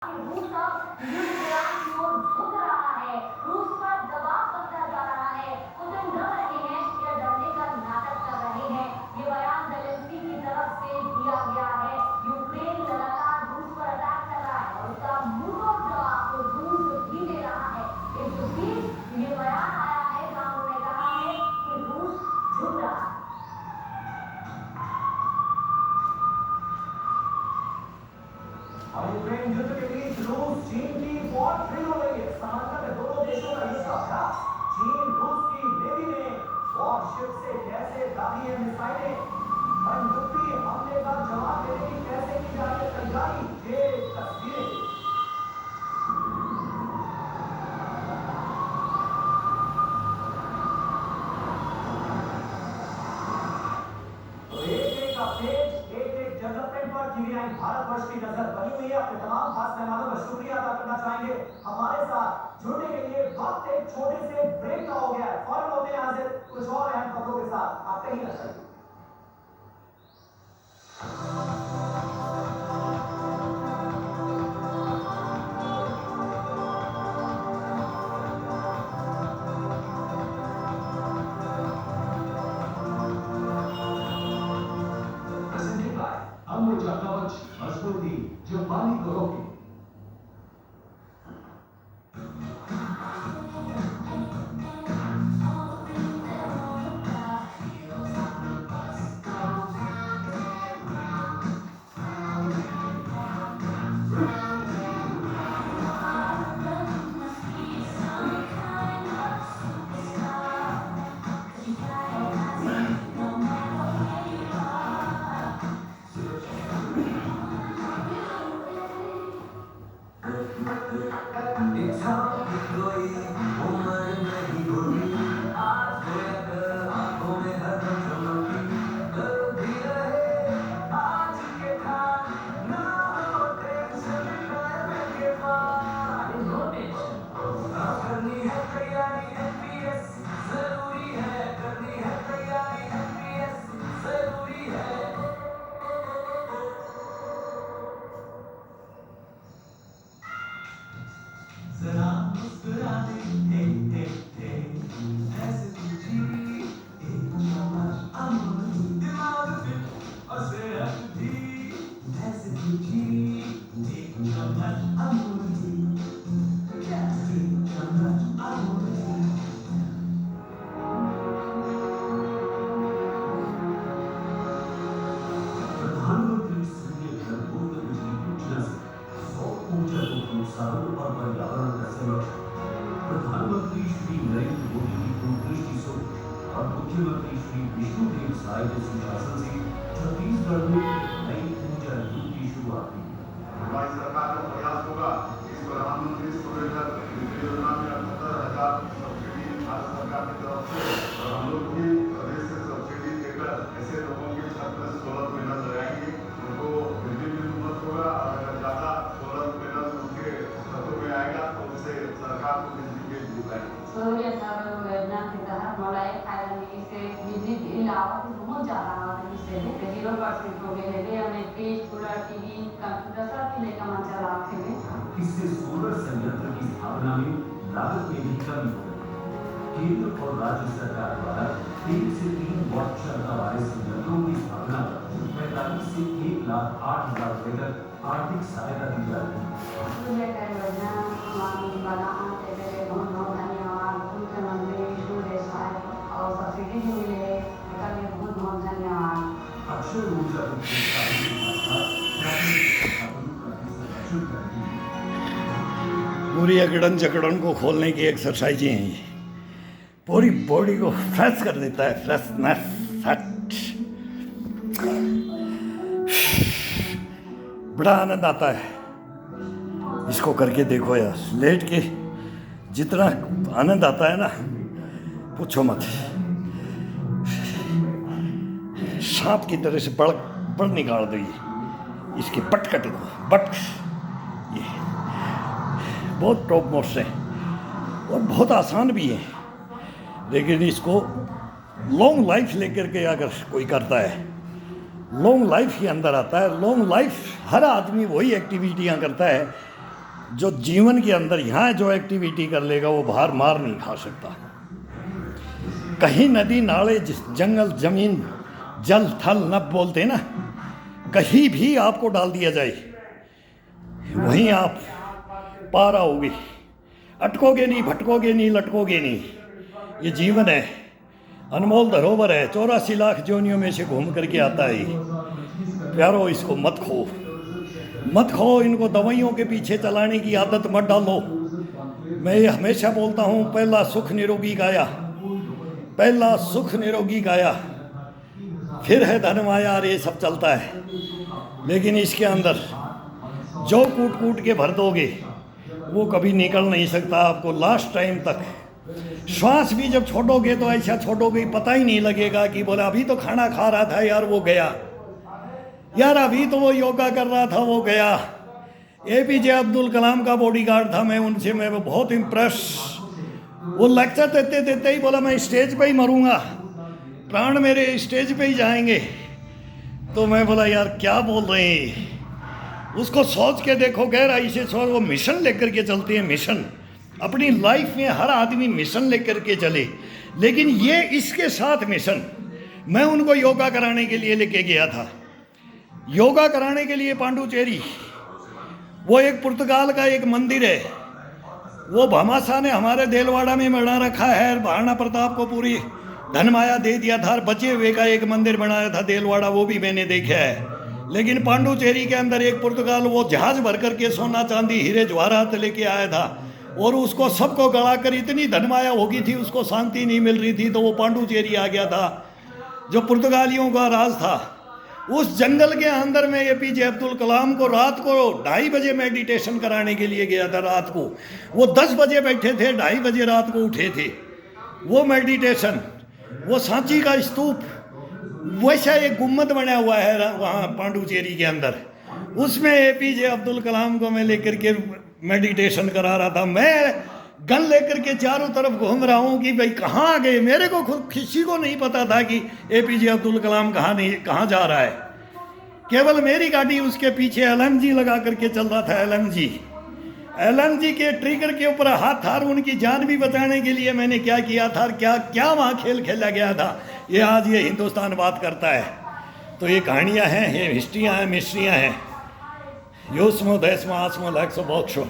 रूस अब यूक्रेन की ओर झुक रहा है। रूस पर दबाव बनता जा रहा है। पुतिन डर रहे हैं या डरने का नाटक कर रहे हैं। ये बयान ज़ेलेंस्की की तरफ से दिया गया है। यूक्रेन लगातार रूस पर अटैक कर रहा है और उसका मुंहतोड़ जवाब रूस भी दे रहा है। इस बीच ये बयान आया है जहां उन्होंने कहा है कि रूस झुक रहा है। और यूक्रेन युद्ध के बीच रूस चीन की वॉर ड्रिल हो रही है। समंदर में दोनों देशों का युद्ध अभ्यास। चीन रूस की नेवी ने वॉरशिप से कैसे दागी है मिसाइलें, पनडुब्बी हमले का जवाब देने की कैसे की जा रही है तैयारी, ये तस्वीरें। तो एक-एक अपडेट, एक-एक डेवलपमेंट पर टीवीआई भारतवर्ष की नजर बनी हुई है। अपने तमाम खास मेहमानों का शुक्रिया अदा करना चाहेंगे हमारे साथ जुड़ने के लिए। वक्त एक छोटे से ब्रेक का हो गया है। फौरन होते हैं हाजिर कुछ और अहम खबरों के साथ। आप कहीं न जाइए। Presented by Ambuja Kavach, Mazbooti, Jambani Koroki. जरा मुस्कुरा दे, ऐसे तुझी एक चमक अमूल दिमाग फिट और सेहत भी, ऐसे तुझी एक चमक अमूल एक चमक अमूल। प्रधानमंत्री सूर्य घर पूर्ण बिजली योजना से सौर ऊर्जा को प्रोत्साहन और पर्यावरण का संरक्षण। प्रधानमंत्री श्री नरेंद्र मोदी की दूरदृष्टि सोच और मुख्यमंत्री श्री विष्णुदेव साय के सुशासन से छत्तीसगढ़ में नई ऊर्जा युग की शुरुआत हुई। हमारी सरकार का प्रयास होगा इस प्रधानमंत्री सूर्य घर बिजली योजना में 78,000 सब्सिडी भारत सरकार की तरफ से, और हम लोग भी प्रदेश से सब्सिडी देकर ऐसे लोगों के छत में सोलर पैनल लगाएंगे। उनको बिजली बिल मुफ्त होगा और अगर ज्यादा सोलर पैनल उनके छतों में आएगा तो उससे सरकार को बिजली बिल दिलाएंगे। सूर्य घर योजना के तहत मला एक फायदा मिली से बिजली बिल आवत बहुत ज़्यादा आवत इससे 0% हो गए हैं। हमें फ्रिज कूलर टीवी कंप्यूटर सब चीज़ें का मन चलाते हैं। इससे सोलर संयंत्र की स्थापना में लागत में भी कमी हो गई। केंद्र और राज्य सरकार द्वारा 1 से 3 वॉट क्षमता वाले संयंत्रों की स्थापना पर 45 से 1,08,000 रुपए तक आर्थिक सहायता दी जा रही है। सूर्य घर योजना हमारी बनाना तेरे बहुत बहुत धन्यवाद मुख्यमंत्री विष्णुदेव साय और सब्सिडी भी मिले इसका भी बहुत बहुत धन्यवाद। अक्षय ऊर्जा को प्रोत्साहन के साथ-साथ प्राथमिक संसाधनों का भी संरक्षण करती है। पूरी अकड़न जकड़न को खोलने की एक्सरसाइजें हैं ये। पूरी बॉडी को फ्रेश कर देता है, फ्रेशनेस सेट। बड़ा आनंद आता है इसको करके देखो यार। लेट के जितना आनंद आता है ना पूछो मत। सांप की तरह से बड़ निकाल दो ये, इसकी पट कट दो बट। ये बहुत टॉप मोस्ट है और बहुत आसान भी है, लेकिन इसको लॉन्ग लाइफ लेकर के अगर कोई करता है, लॉन्ग लाइफ के अंदर आता है। लॉन्ग लाइफ हर आदमी वही एक्टिविटियां करता है जो जीवन के अंदर यहाँ जो एक्टिविटी कर लेगा वो बाहर मार नहीं खा सकता। कहीं नदी नाले जंगल जमीन जल थल नभ बोलते ना, कहीं भी आपको डाल दिया जाए वहीं आप पार आओगे, अटकोगे नहीं, भटकोगे नहीं, लटकोगे नहीं। ये जीवन है, अनमोल धरोहर है, 84 लाख जोनियों में से घूम करके आता है। प्यारो इसको मत खो, मत खो, इनको दवाइयों के पीछे चलाने की आदत मत डालो। मैं ये हमेशा बोलता हूँ, पहला सुख निरोगी काया, पहला सुख निरोगी काया, फिर है धन माया, और ये सब चलता है। लेकिन इसके अंदर जो कूट कूट के भर दोगे वो कभी निकल नहीं सकता आपको लास्ट टाइम तक। श्वास भी जब छोड़ोगे तो ऐसा छोड़ोगे पता ही नहीं लगेगा कि बोला अभी तो खाना खा रहा था यार वो गया, यार अभी तो वो योगा कर रहा था वो गया। APJ अब्दुल कलाम का बॉडीगार्ड था मैं, उनसे मैं बहुत इम्प्रेस। वो लेक्चर देते देते ही बोला मैं स्टेज पे ही मरूंगा, प्राण मेरे स्टेज पे ही जाएंगे। तो मैं बोला यार क्या बोल रहे हैं, उसको सोच के देखो, गहराई से सोच। वो मिशन लेकर के चलते हैं, मिशन अपनी लाइफ में हर आदमी मिशन लेकर के चले। लेकिन ये इसके साथ मिशन, मैं उनको योगा कराने के लिए लेके गया था, योगा कराने के लिए पांडुचेरी। वो एक पुर्तगाल का एक मंदिर है, वो भामाशाह ने हमारे देलवाड़ा में बना रखा है। महाराणा प्रताप को पूरी धनमाया दे दिया था, बचे हुए का एक मंदिर बनाया था देलवाड़ा, वो भी मैंने देखा है। लेकिन पांडुचेरी के अंदर एक पुर्तगाल वो जहाज भर करके सोना चांदी हीरे जवाहरात लेके आया था, और उसको सबको गड़ा कर इतनी धनमाया हो गई थी, उसको शांति नहीं मिल रही थी, तो वो पांडुचेरी आ गया था, जो पुर्तगालियों का राज था। उस जंगल के अंदर में APJ अब्दुल कलाम को रात को 2:30 बजे मेडिटेशन कराने के लिए गया था। रात को वो 10 बजे बैठे थे, 2:30 बजे रात को उठे थे। वो मेडिटेशन, वो सांची का स्तूप, वैसा एक गुम्मद बना हुआ है वहाँ पांडुचेरी के अंदर, उसमें APJ अब्दुल कलाम को मैं लेकर के मेडिटेशन करा रहा था। मैं गन लेकर के चारों तरफ घूम रहा हूँ कि भाई कहाँ गए, मेरे को खुद किसी को नहीं पता था कि APJ अब्दुल कलाम कहाँ जा रहा है। केवल मेरी गाड़ी उसके पीछे LMG लगा करके चल रहा था। LMG के ट्रिगर के ऊपर हाथ था, उनकी जान भी बचाने के लिए मैंने क्या किया था, क्या क्या वहाँ खेल खेला गया था, ये आज ये हिंदुस्तान बात करता है। तो ये कहानियाँ हैं, ये हिस्ट्रियाँ हैं, मिस्ट्रियाँ हैं। योस्मो देशमो आसमो लैक्सो बॉक्सो।